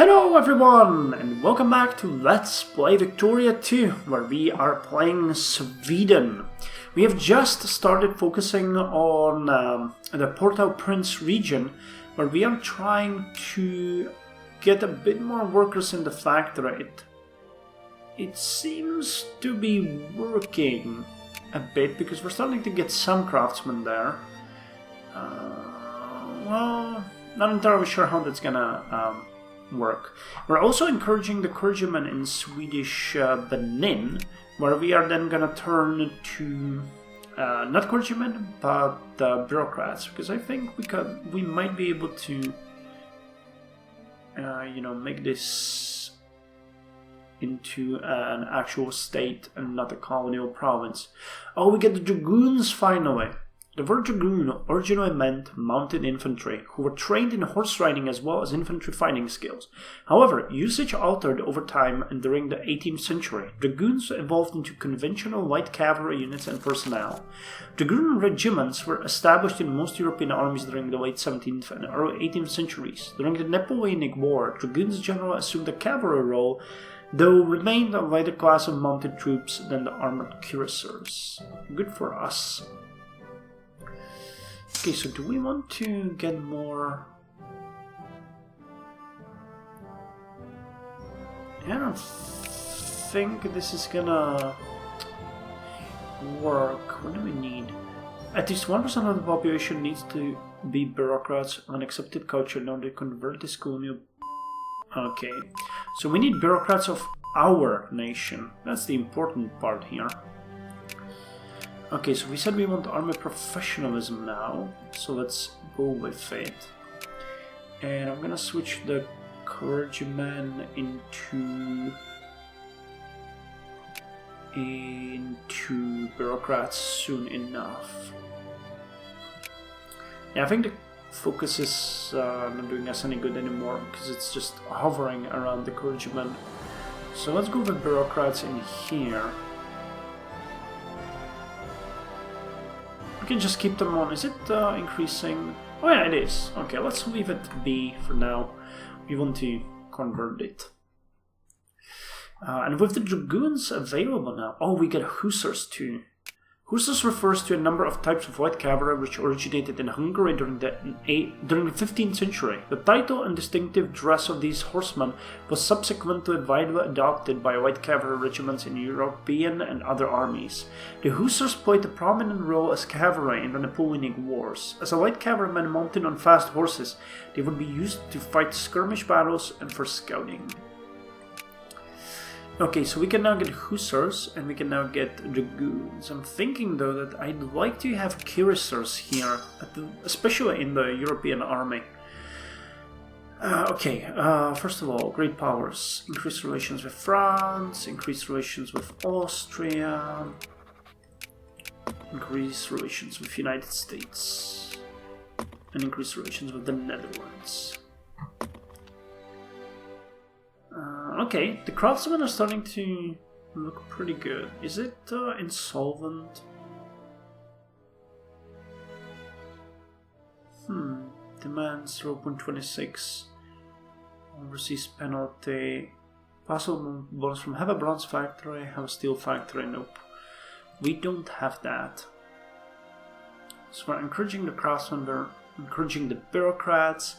Hello everyone, and welcome back to Let's Play Victoria 2, where we are playing Sweden. We have just started focusing on the Port-au-Prince region, where we are trying to get a bit more workers in the factory. It seems to be working a bit, because we're starting to get some craftsmen there. Well, not entirely sure how that's gonna work. We're also encouraging the clergymen in Swedish Benin, where we are then gonna turn to not clergymen but bureaucrats, because I think we might be able to make this into an actual state and not a colonial province. Oh, we get the dragoons finally. The word dragoon originally meant mounted infantry, who were trained in horse riding as well as infantry fighting skills. However, usage altered over time, and during the 18th century, dragoons evolved into conventional light cavalry units and personnel. Dragoon regiments were established in most European armies during the late 17th and early 18th centuries. During the Napoleonic War, dragoons generally assumed a cavalry role, though remained a lighter class of mounted troops than the armored cuirassiers. Good for us. Okay, so do we want to get more? I don't think this is gonna work. What do we need? At least 1% of the population needs to be bureaucrats, an accepted culture now they convert this colonial. Okay, so we need bureaucrats of our nation. That's the important part here. Okay, so we said we want army professionalism now, so let's go with it. And I'm gonna switch the clergyman into bureaucrats soon enough. Yeah, I think the focus is not doing us any good anymore, because it's just hovering around the clergyman. So let's go with bureaucrats in here. We can just keep them on. Is it increasing? Oh yeah, it is. Okay, let's leave it be for now. We want to convert it. And with the dragoons available now, oh, we get hussars too. Hussars refers to a number of types of light cavalry which originated in Hungary during the 15th century. The title and distinctive dress of these horsemen was subsequently widely adopted by light cavalry regiments in European and other armies. The hussars played a prominent role as cavalry in the Napoleonic Wars. As a light cavalryman mounted on fast horses, they would be used to fight skirmish battles and for scouting. Okay, so we can now get hussars, and we can now get dragoons. I'm thinking though that I'd like to have cuirassiers here, especially in the European army. First of all, great powers. Increase relations with France, increase relations with Austria, increase relations with United States, and increase relations with the Netherlands. Okay, the craftsmen are starting to look pretty good. Is it insolvent? Demands 0.26. Overseas penalty. Possible bonus from have a bronze factory, have a steel factory. Nope. We don't have that. So we're encouraging the craftsmen, we're encouraging the bureaucrats.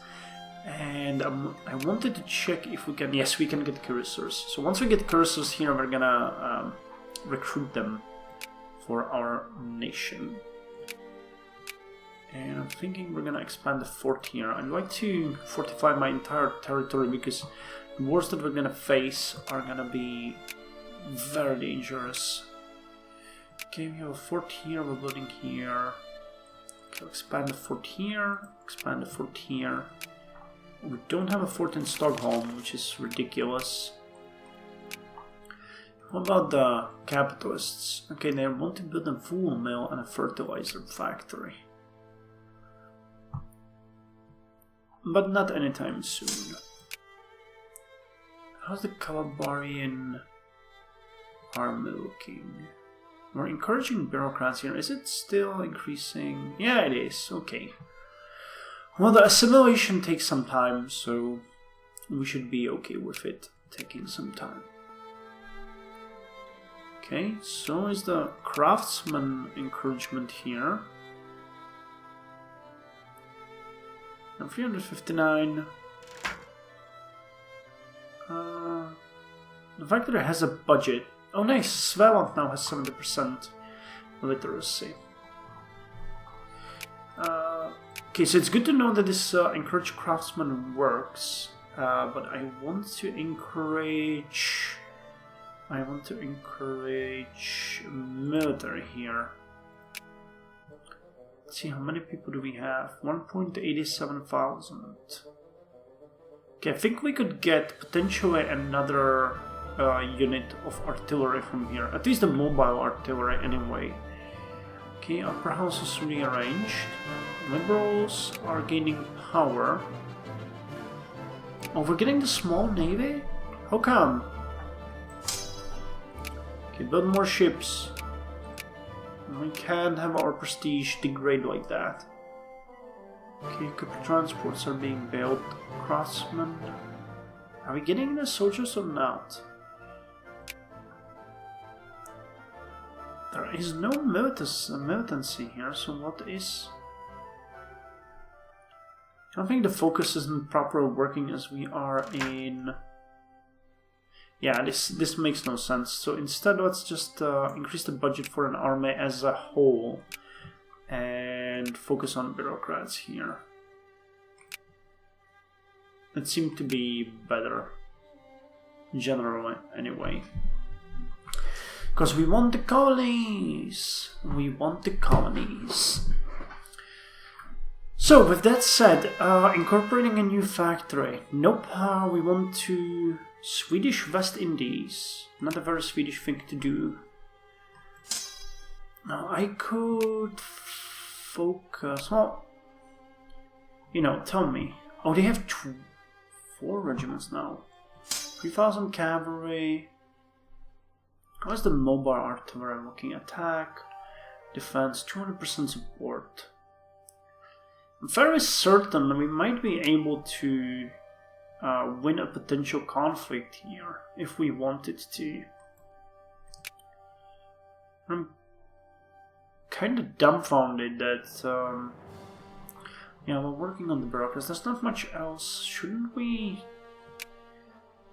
And I wanted to check if we can. Yes, we can get cuirassiers. So once we get cuirassiers here, we're gonna recruit them for our nation. And I'm thinking we're gonna expand the fort here. I'd like to fortify my entire territory, because the wars that we're gonna face are gonna be very dangerous. Okay, we have a fort here, we're building here. Okay, expand the fort here, expand the fort here. We don't have a fort in Stockholm, which is ridiculous. What about the capitalists? Okay, they want to build a wool mill and a fertilizer factory. But not anytime soon. How's the Calabarian army looking? We're encouraging bureaucrats here. Is it still increasing? Yeah, it is. Okay. Well, the assimilation takes some time, so we should be okay with it taking some time. Okay, so is the craftsman encouragement here. And 359. The factory has a budget. Oh nice, Svealand now has 70% literacy. Okay, so it's good to know that this encourage craftsman works, but I want to encourage military here. Let's see, how many people do we have? 1.87,000. Okay, I think we could get potentially another unit of artillery from here. At least the mobile artillery anyway. Okay, upper house is rearranged. Liberals are gaining power. Oh, we're getting the small navy? How come? Okay, build more ships. We can't have our prestige degrade like that. Okay, couple transports are being built. Craftsmen. Are we getting the soldiers or not? There is no militancy here, so what is... I don't think the focus isn't properly working as we are in... Yeah, this makes no sense. So instead, let's just increase the budget for an army as a whole and focus on bureaucrats here. It seemed to be better, generally, anyway. Because we want the colonies! We want the colonies! So, with that said, incorporating a new factory. Nope, we want to... Swedish West Indies. Not a very Swedish thing to do. Now, I could focus... Well, you know, tell me. Oh, they have 4 regiments now. 3,000 cavalry... How's the mobile artillery looking? Attack, defense, 200% support. I'm very certain that we might be able to win a potential conflict here if we wanted to. I'm kind of dumbfounded that yeah, we're working on the bureaucrats. There's not much else. Shouldn't we?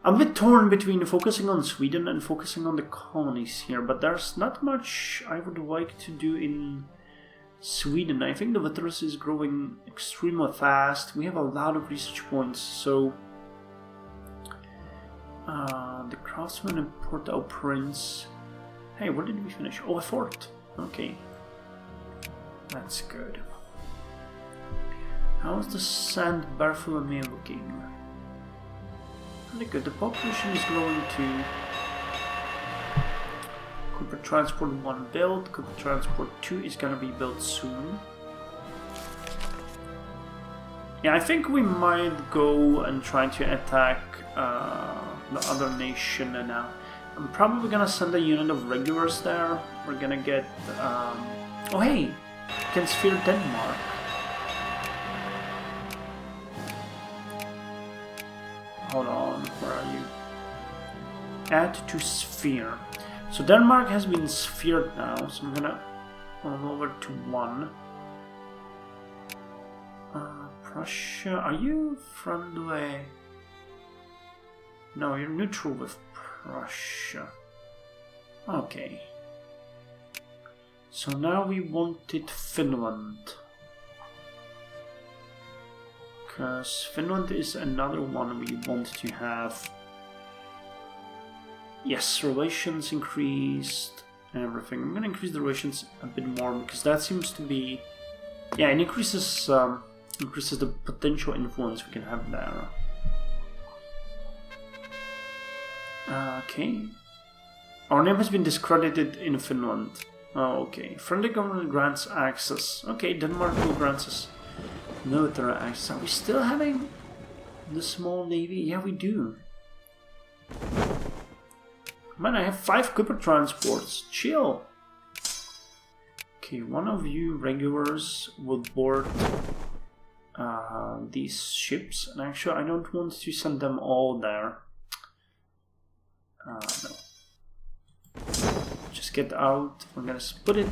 I'm a bit torn between focusing on Sweden and focusing on the colonies here, but there's not much I would like to do in Sweden. I think the literacy is growing extremely fast. We have a lot of research points, so the craftsman and Port-au Prince. Hey, where did we finish? Oh, a fort. Okay, that's good. How's the Saint Bartholomew looking? Pretty good. The population is growing too. Cooper Transport 1 built. Cooper Transport 2 is gonna be built soon. Yeah, I think we might go and try to attack the other nation now. I'm probably gonna send a unit of regulars there. We're gonna get... oh hey! We can sphere Denmark. Hold on, where are you? Add to sphere. So Denmark has been sphered now, so I'm gonna go over to 1. Prussia, are you friendly? No, you're neutral with Prussia. Okay. So now we wanted Finland. Because Finland is another one we want to have. Yes, relations increased and everything. I'm gonna increase the relations a bit more because that seems to be... Yeah, it increases the potential influence we can have there. Okay. Our name has been discredited in Finland. Oh, okay. Friendly government grants access. Okay, Denmark will grant us military access. Are we still having the small navy? Yeah, we do. Man, I have 5 Cooper transports. Chill. Okay, one of you regulars will board these ships. And actually, I don't want to send them all there. No. Just get out. I'm gonna split it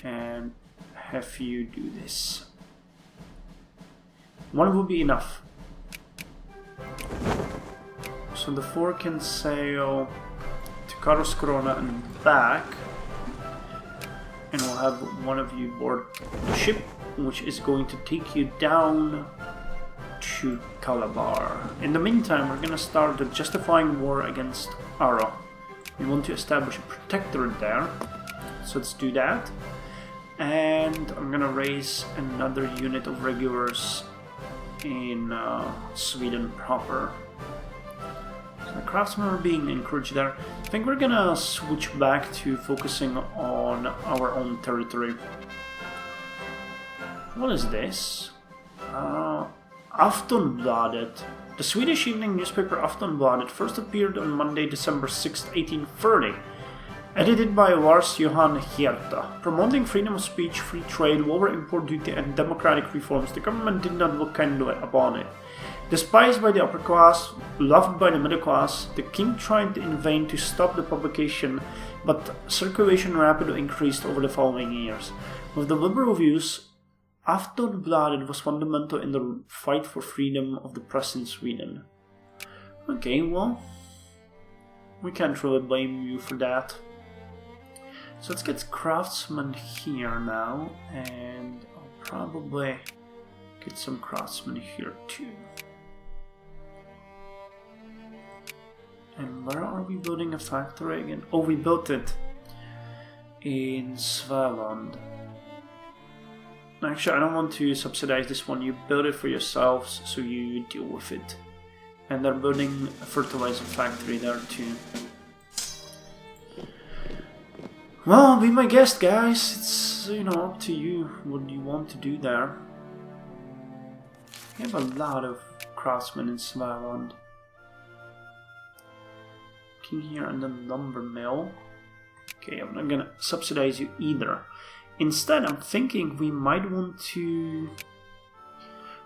and have you do this. One will be enough. So the 4 can sail to Karlskrona and back. And we'll have one of you board the ship, which is going to take you down to Calabar. In the meantime, we're gonna start the justifying war against Ara. We want to establish a protectorate there, so let's do that. And I'm gonna raise another unit of regulars in Sweden proper. So the craftsmen are being encouraged there. I think we're gonna switch back to focusing on our own territory. What is this? Aftonbladet. The Swedish evening newspaper Aftonbladet first appeared on Monday, December 6, 1830. Edited by Lars Johan Hierta. Promoting freedom of speech, free trade, lower import duty and democratic reforms, the government did not look kindly upon it. Despised by the upper class, loved by the middle class, the king tried in vain to stop the publication, but circulation rapidly increased over the following years. With the liberal views, Aftonbladet was fundamental in the fight for freedom of the press in Sweden. Okay, well, we can't really blame you for that. So let's get craftsmen here now, and I'll probably get some craftsmen here too. And where are we building a factory again? Oh, we built it in Svealand. Actually, I don't want to subsidize this one. You build it for yourselves, so you deal with it. And they're building a fertilizer factory there too. Well, be my guest, guys. It's, up to you what you want to do there. We have a lot of craftsmen in Svealand. King here and then lumber mill. Okay, I'm not gonna subsidize you either. Instead, I'm thinking we might want to...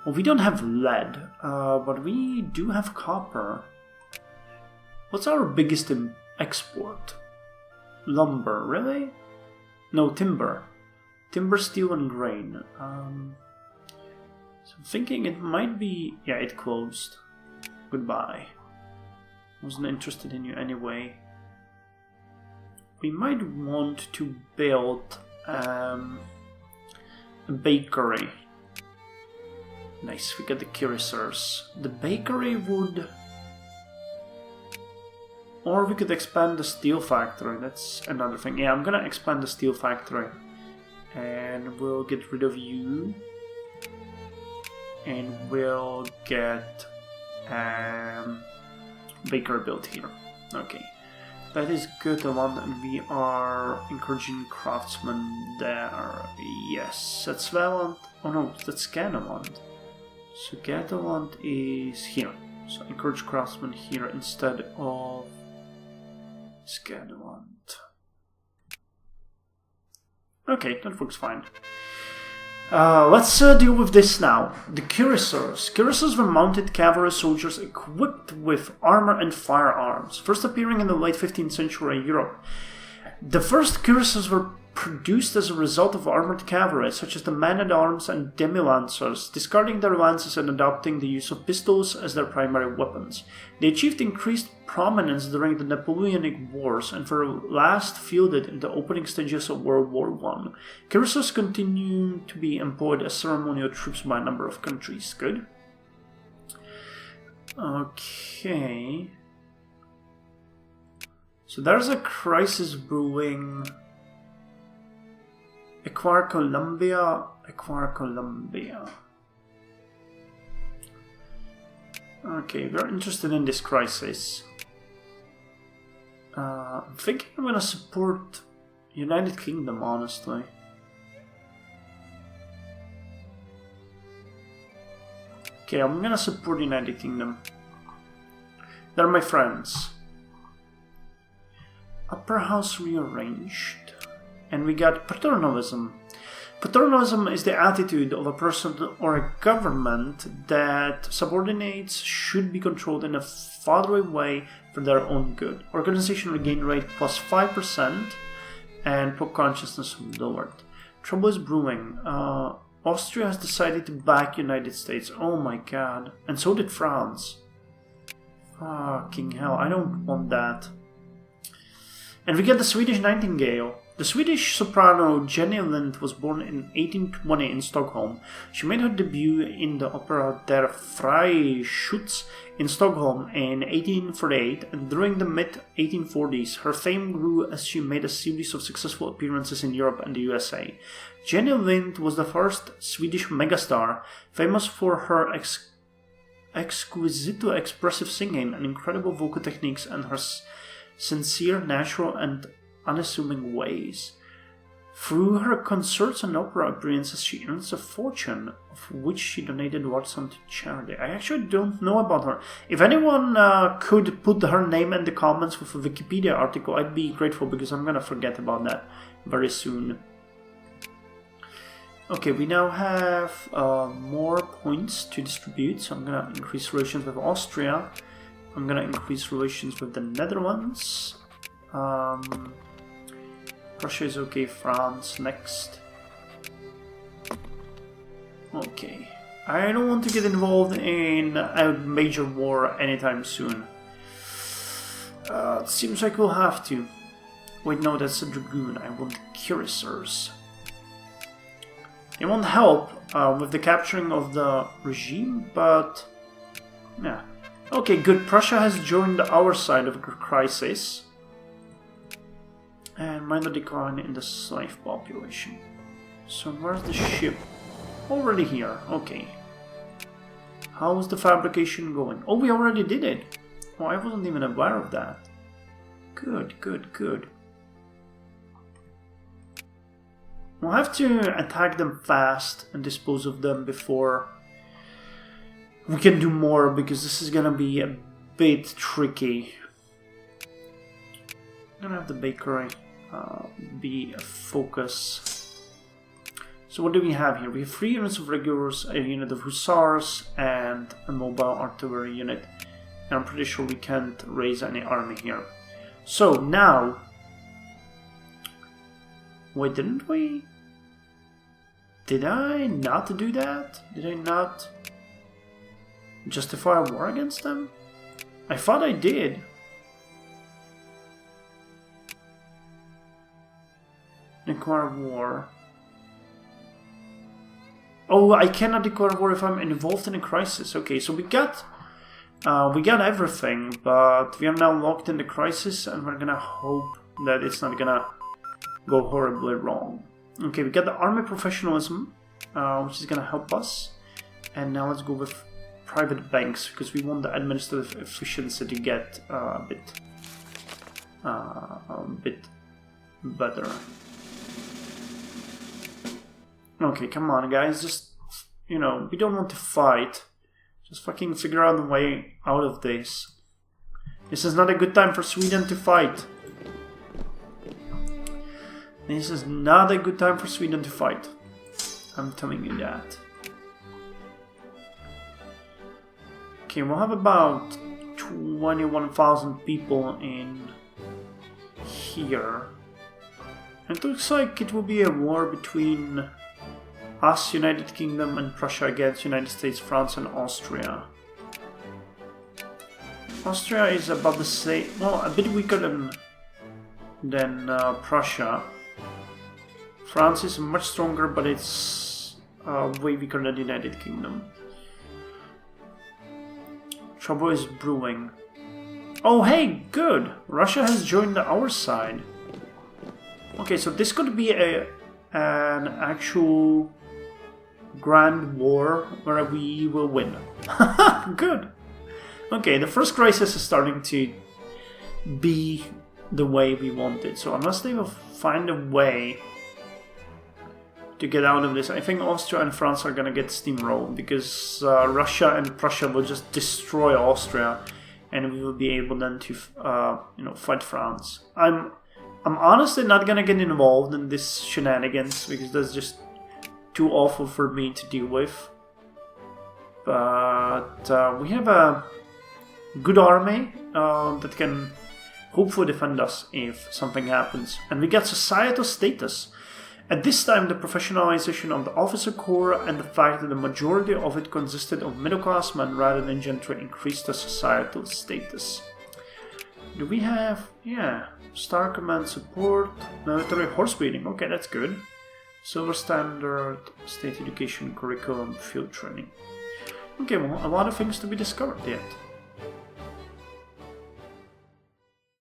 Well, we don't have lead, but we do have copper. What's our biggest export? Lumber, really? No, timber. Timber, steel, and grain. So I'm thinking it might be... Yeah, it closed. Goodbye. Wasn't interested in you anyway. We might want to build a bakery. Nice, we got the cuirassiers. The bakery would... Or we could expand the steel factory, that's another thing. Yeah, I'm gonna expand the steel factory. And we'll get rid of you. And we'll get bakery built here. Okay. That is good, one, and we are encouraging craftsmen there. Yes, that's Svealand. Oh no, that's Ganaland. So Ganaland is here. So encourage craftsmen here instead of Ganaland. Okay, that works fine. Let's deal with this now. The cuirassiers. Cuirassiers were mounted cavalry soldiers equipped with armor and firearms, first appearing in the late 15th century in Europe. The first cuirassiers were produced as a result of armored cavalry, such as the men-at-arms and demi-lancers, discarding their lances and adopting the use of pistols as their primary weapons. They achieved increased prominence during the Napoleonic Wars and were last fielded in the opening stages of World War I. Cuirassiers continue to be employed as ceremonial troops by a number of countries. Good. Okay. So there's a crisis brewing. Acquire Colombia. Okay, we're interested in this crisis. I'm thinking I'm gonna support United Kingdom, honestly. Okay, I'm gonna support United Kingdom. They're my friends. Upper house rearranged. And we got paternalism. Paternalism is the attitude of a person or a government that subordinates should be controlled in a fatherly way for their own good. Organizational gain rate plus 5% and poor consciousness lowered. Trouble is brewing. Austria has decided to back United States. Oh my god. And so did France. Fucking hell, I don't want that. And we get the Swedish Nightingale. The Swedish soprano Jenny Lind was born in 1820 in Stockholm. She made her debut in the opera Der Freischütz in Stockholm in 1848, and during the mid-1840s her fame grew as she made a series of successful appearances in Europe and the USA. Jenny Lind was the first Swedish megastar, famous for her exquisitely expressive singing and incredible vocal techniques and her sincere, natural, and unassuming ways. Through her concerts and opera appearances, she earns a fortune, of which she donated one sum to charity. I actually don't know about her. If anyone could put her name in the comments with a Wikipedia article, I'd be grateful, because I'm gonna forget about that very soon. Okay, we now have more points to distribute, so I'm gonna increase relations with Austria. I'm gonna increase relations with the Netherlands. Russia is okay, France next. Okay. I don't want to get involved in a major war anytime soon. It seems like we'll have to. Wait, no, that's a dragoon. I want cuirassiers. It won't help with the capturing of the regime, but yeah. Okay, good. Prussia has joined our side of the crisis. And minor decline in the slave population. So where's the ship? Already here. Okay. How's the fabrication going? Oh, we already did it. Oh, I wasn't even aware of that. Good, good, good. We'll have to attack them fast and dispose of them before we can do more, because this is gonna be a bit tricky. I'm gonna have the bakery be a focus. So what do we have here? We have 3 units of regulars, a unit of hussars, and a mobile artillery unit. And I'm pretty sure we can't raise any army here. So now... Wait, didn't we? Did I not do that? Did I not justify a war against them? I thought I did. Declare war. Oh, I cannot declare war if I'm involved in a crisis. Okay, so we got everything, but we are now locked in the crisis, and we're gonna hope that it's not gonna go horribly wrong. Okay, we got the army professionalism, which is gonna help us, and now let's go with private banks, because we want the administrative efficiency to get a bit better. Okay, come on, guys. Just, you know, we don't want to fight. Just fucking figure out a way out of this. This is not a good time for Sweden to fight. This is not a good time for Sweden to fight. I'm telling you that. Okay, we'll have about 21,000 people in here. It looks like it will be a war between us, United Kingdom, and Prussia against United States, France, and Austria. Austria is about the same, well, a bit weaker than Prussia. France is much stronger, but it's way weaker than the United Kingdom. Trouble is brewing. Oh, hey, good! Russia has joined our side. Okay, so this could be an actual grand war where we will win. Good! Okay, the first crisis is starting to be the way we want it. So unless they will find a way to get out of this, I think Austria and France are gonna get steamrolled, because Russia and Prussia will just destroy Austria, and we will be able then to, fight France. I'm honestly not gonna get involved in this shenanigans, because that's just too awful for me to deal with. But we have a good army that can hopefully defend us if something happens. And we get societal status. At this time, the professionalization of the officer corps and the fact that the majority of it consisted of middle-class men rather than gentry increased the societal status. Do we have... yeah, Star Command support, military horse breeding. Okay, that's good. Silver standard, state education curriculum, field training. Okay, well, a lot of things to be discovered yet.